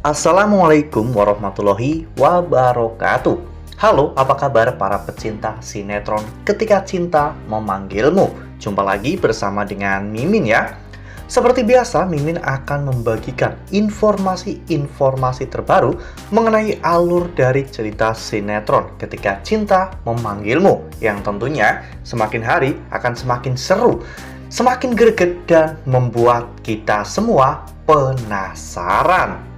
Assalamualaikum warahmatullahi wabarakatuh. Halo, apa kabar para pecinta sinetron Ketika Cinta Memanggilmu? Jumpa lagi bersama dengan Mimin ya. Seperti biasa, Mimin akan membagikan informasi-informasi terbaru mengenai alur dari cerita sinetron Ketika Cinta Memanggilmu, yang tentunya semakin hari akan semakin seru, semakin greget, dan membuat kita semua penasaran.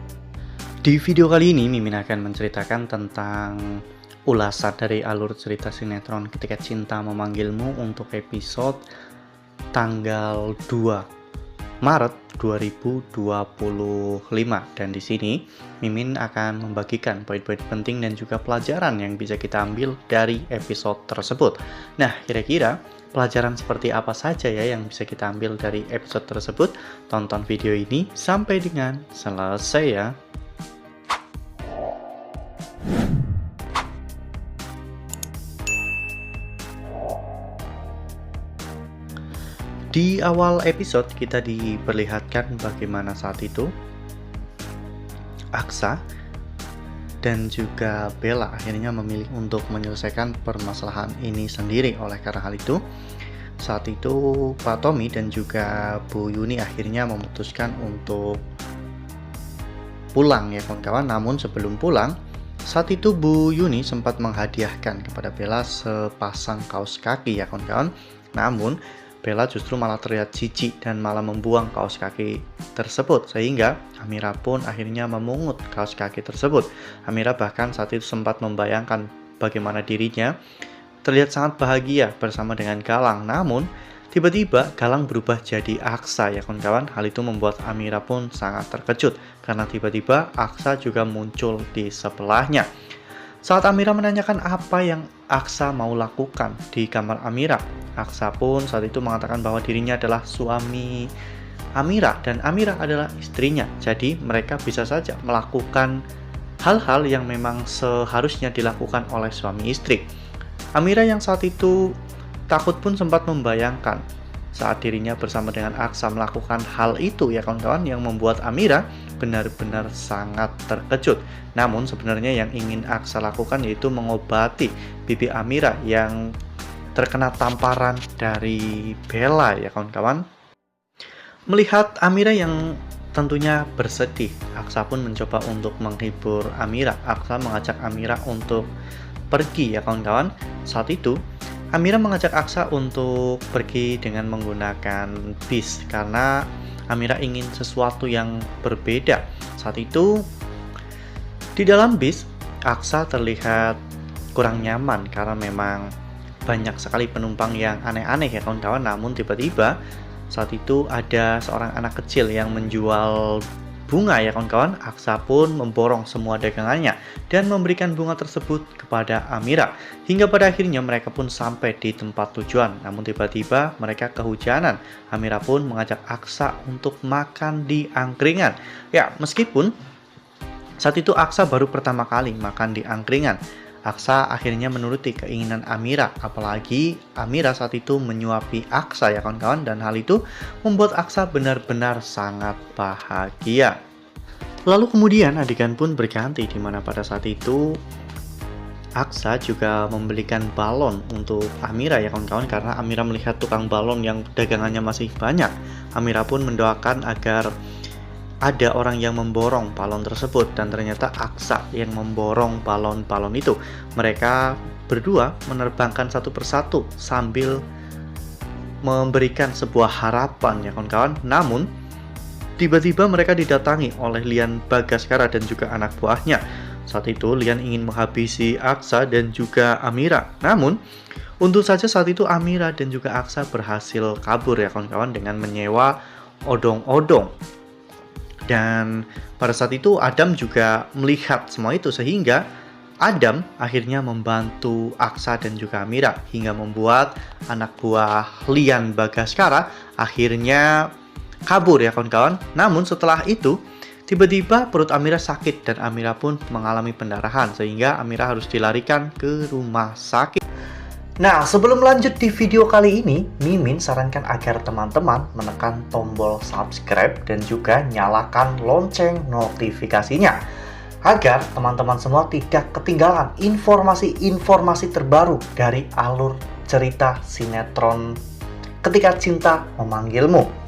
Di video kali ini, Mimin akan menceritakan tentang ulasan dari alur cerita sinetron Ketika Cinta Memanggilmu untuk episode tanggal 2 Maret 2025. Dan di sini, Mimin akan membagikan poin-poin penting dan juga pelajaran yang bisa kita ambil dari episode tersebut. Nah, kira-kira pelajaran seperti apa saja ya yang bisa kita ambil dari episode tersebut? Tonton video ini sampai dengan selesai ya. Di awal episode kita diperlihatkan bagaimana saat itu Aksa dan juga Bella akhirnya memilih untuk menyelesaikan permasalahan ini sendiri. Oleh karena hal itu, saat itu Pak Tommy dan juga Bu Yuni akhirnya memutuskan untuk pulang ya kawan-kawan. Namun sebelum pulang, saat itu Bu Yuni sempat menghadiahkan kepada Bella sepasang kaos kaki ya kawan-kawan. Namun Bella justru malah terlihat jijik dan malah membuang kaos kaki tersebut, sehingga Amira pun akhirnya memungut kaos kaki tersebut. Amira bahkan saat itu sempat membayangkan bagaimana dirinya terlihat sangat bahagia bersama dengan Galang. Namun tiba-tiba Galang berubah jadi Aksa ya kawan-kawan. Hal itu membuat Amira pun sangat terkejut karena tiba-tiba Aksa juga muncul di sebelahnya. Saat Amira menanyakan apa yang Aksa mau lakukan di kamar Amira, Aksa pun saat itu mengatakan bahwa dirinya adalah suami Amira dan Amira adalah istrinya. Jadi mereka bisa saja melakukan hal-hal yang memang seharusnya dilakukan oleh suami istri. Amira yang saat itu takut pun sempat membayangkan saat dirinya bersama dengan Aksa melakukan hal itu ya kawan-kawan, yang membuat Amira benar-benar sangat terkejut. Namun sebenarnya yang ingin Aksa lakukan yaitu mengobati bibi Amira yang terkena tamparan dari Bella ya kawan-kawan. Melihat Amira yang tentunya bersedih, Aksa pun mencoba untuk menghibur Amira. Aksa mengajak Amira untuk pergi ya kawan-kawan. Saat itu Amira mengajak Aksa untuk pergi dengan menggunakan bis karena Amira ingin sesuatu yang berbeda. Saat itu di dalam bis, Aksa terlihat kurang nyaman karena memang banyak sekali penumpang yang aneh-aneh ya kawan-kawan. Namun tiba-tiba saat itu ada seorang anak kecil yang menjual bunga ya kawan-kawan. Aksa pun memborong semua dagangannya dan memberikan bunga tersebut kepada Amira. Hingga pada akhirnya mereka pun sampai di tempat tujuan. Namun tiba-tiba mereka kehujanan. Amira pun mengajak Aksa untuk makan di angkringan. Ya, meskipun saat itu Aksa baru pertama kali makan di angkringan, Aksa akhirnya menuruti keinginan Amira. Apalagi Amira saat itu menyuapi Aksa ya kawan-kawan, dan hal itu membuat Aksa benar-benar sangat bahagia. Lalu kemudian adegan pun berganti, di mana pada saat itu Aksa juga membelikan balon untuk Amira ya kawan-kawan, karena Amira melihat tukang balon yang dagangannya masih banyak. Amira pun mendoakan agar ada orang yang memborong balon tersebut, dan ternyata Aksa yang memborong balon-balon itu. Mereka berdua menerbangkan satu persatu sambil memberikan sebuah harapan ya kawan-kawan. Namun tiba-tiba mereka didatangi oleh Lian Bagaskara dan juga anak buahnya. Saat itu Lian ingin menghabisi Aksa dan juga Amira. Namun untung saja saat itu Amira dan juga Aksa berhasil kabur ya kawan-kawan dengan menyewa odong-odong. Dan pada saat itu Adam juga melihat semua itu, sehingga Adam akhirnya membantu Aksa dan juga Amira hingga membuat anak buah Lian Bagaskara akhirnya kabur ya kawan-kawan. Namun setelah itu tiba-tiba perut Amira sakit dan Amira pun mengalami pendarahan, sehingga Amira harus dilarikan ke rumah sakit. Nah, sebelum lanjut di video kali ini, Mimin sarankan agar teman-teman menekan tombol subscribe dan juga nyalakan lonceng notifikasinya, agar teman-teman semua tidak ketinggalan informasi-informasi terbaru dari alur cerita sinetron Ketika Cinta Memanggilmu.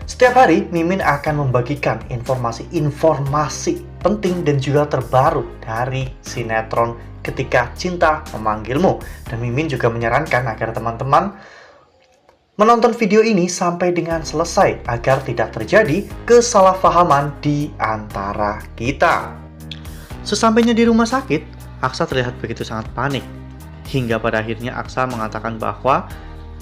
Setiap hari, Mimin akan membagikan informasi-informasi penting dan juga terbaru dari sinetron Ketika Cinta Memanggilmu. Dan Mimin juga menyarankan agar teman-teman menonton video ini sampai dengan selesai agar tidak terjadi kesalahpahaman di antara kita. Sesampainya di rumah sakit, Aksa terlihat begitu sangat panik. Hingga pada akhirnya Aksa mengatakan bahwa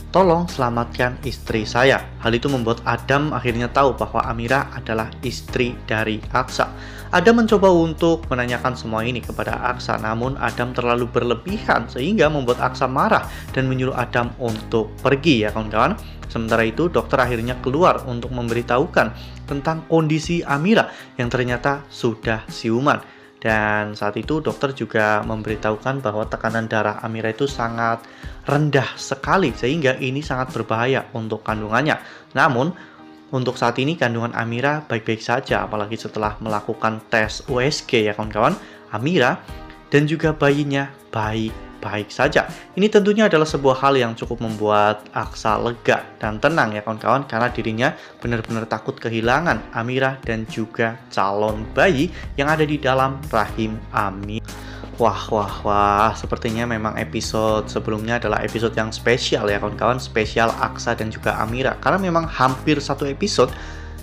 tolong selamatkan istri saya. Hal itu membuat Adam akhirnya tahu bahwa Amira adalah istri dari Aksa. Adam mencoba untuk menanyakan semua ini kepada Aksa, namun Adam terlalu berlebihan sehingga membuat Aksa marah dan menyuruh Adam untuk pergi, ya kawan-kawan. Sementara itu, dokter akhirnya keluar untuk memberitahukan tentang kondisi Amira yang ternyata sudah siuman. Dan saat itu dokter juga memberitahukan bahwa tekanan darah Amira itu sangat rendah sekali sehingga ini sangat berbahaya untuk kandungannya. Namun untuk saat ini kandungan Amira baik-baik saja, apalagi setelah melakukan tes USG, ya kawan-kawan. Amira dan juga bayinya baik-baik saja. Ini tentunya adalah sebuah hal yang cukup membuat Aksa lega dan tenang, ya kawan-kawan, karena dirinya benar-benar takut kehilangan Amira dan juga calon bayi yang ada di dalam rahim Amira. Wah, sepertinya memang episode sebelumnya adalah episode yang spesial, ya kawan-kawan, spesial Aksa dan juga Amira, karena memang hampir satu episode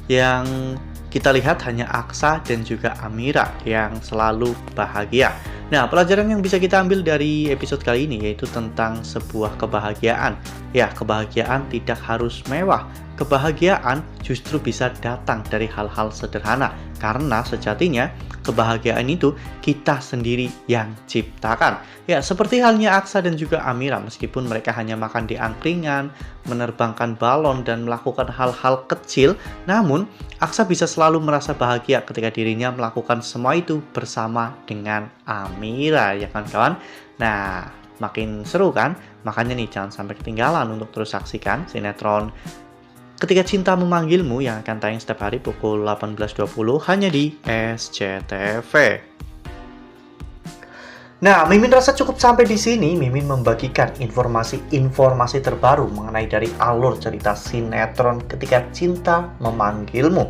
yang kita lihat hanya Aksa dan juga Amira yang selalu bahagia. Nah, pelajaran yang bisa kita ambil dari episode kali ini yaitu tentang sebuah kebahagiaan. Ya, kebahagiaan tidak harus mewah. Kebahagiaan justru bisa datang dari hal-hal sederhana. Karena sejatinya kebahagiaan itu kita sendiri yang ciptakan. Ya, seperti halnya Aksa dan juga Amira, meskipun mereka hanya makan di angkringan, menerbangkan balon, dan melakukan hal-hal kecil, namun Aksa bisa selalu merasa bahagia ketika dirinya melakukan semua itu bersama dengan Amira, ya kan kawan? Nah, makin seru kan? Makanya nih jangan sampai ketinggalan untuk terus saksikan sinetron Ketika Cinta Memanggilmu yang akan tayang setiap hari pukul 18.20 hanya di SCTV. Nah, Mimin rasa cukup sampai di sini. Mimin membagikan informasi-informasi terbaru mengenai dari alur cerita sinetron Ketika Cinta Memanggilmu.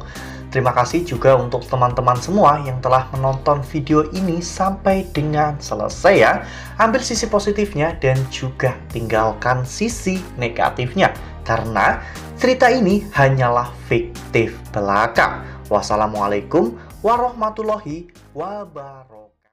Terima kasih juga untuk teman-teman semua yang telah menonton video ini sampai dengan selesai ya. Ambil sisi positifnya dan juga tinggalkan sisi negatifnya. Karena cerita ini hanyalah fiktif belaka. Wassalamualaikum warahmatullahi wabarakatuh.